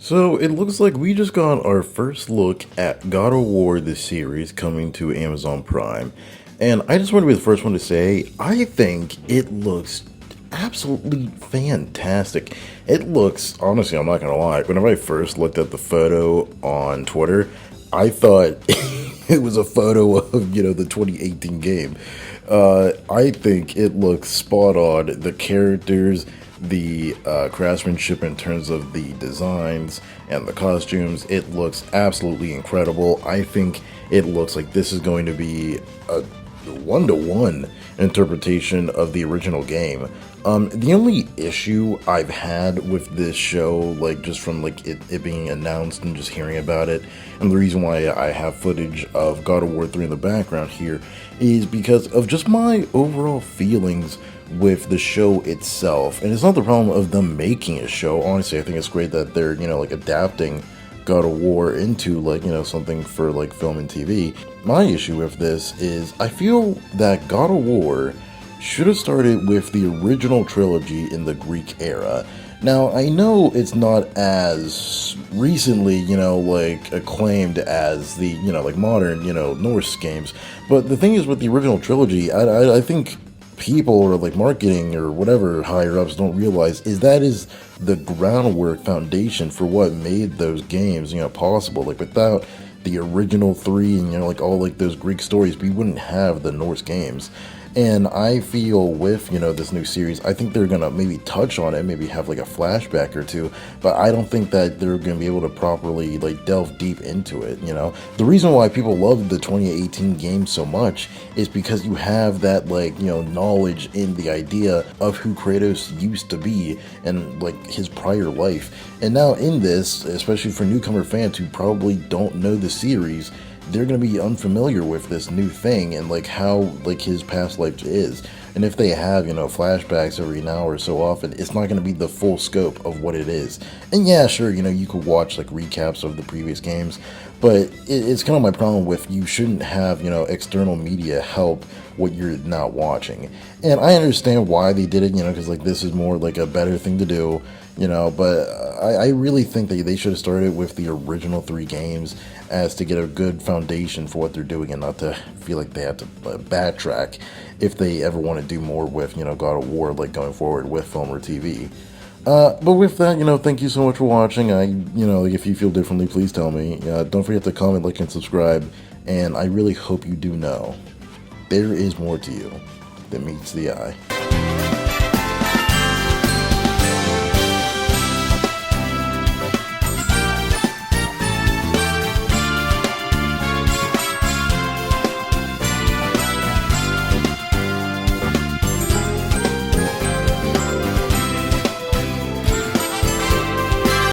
So it looks like we just got our first look at God of War, the series, coming to Amazon Prime. And I just want to be the first one to say, I think it looks absolutely fantastic. It looks, honestly, I'm not going to lie, whenever I first looked at the photo on Twitter, I thought it was a photo of, the 2018 game. I think it looks spot on. The characters, the craftsmanship in terms of the designs and the costumes, it looks absolutely incredible. I think it looks like this is going to be a one-to-one interpretation of the original game. The only issue I've had with this show, like just from like it being announced and just hearing about it, and the reason why I have footage of God of War 3 in the background here, is because of just my overall feelings with the show itself. And it's not the problem of them making a show. Honestly, I think it's great that they're, like adapting God of War into something for like film and TV. My issue with this is I feel that God of War should have started with the original trilogy in the Greek era. Now, I know it's not as recently, like acclaimed as the, like modern, Norse games, but the thing is with the original trilogy, I think people or like marketing or whatever higher ups don't realize is that is the groundwork foundation for what made those games possible. Like without the original three and like all like those Greek stories, we wouldn't have the Norse games. And I feel with, this new series, I think they're going to maybe touch on it, maybe have like a flashback or two, but I don't think that they're going to be able to properly like delve deep into it, The reason why people love the 2018 game so much is because you have that like, knowledge in the idea of who Kratos used to be and like his prior life. And now in this, especially for newcomer fans who probably don't know the series, they're going to be unfamiliar with this new thing and like how like his past life is. And if they have flashbacks every now or so often, it's not going to be the full scope of what it is. And yeah, sure, you could watch like recaps of the previous games, but it's kind of my problem with you shouldn't have external media help what you're not watching. And I understand why they did it, because like this is more like a better thing to do, but I really think that they should have started with the original three games as to get a good foundation for what they're doing and not to feel like they have to backtrack if they ever want to do more with, God of War, like going forward with film or TV. But with that, thank you so much for watching. If you feel differently, please tell me. Don't forget to comment, like, and subscribe. And I really hope you do know there is more to you than meets the eye.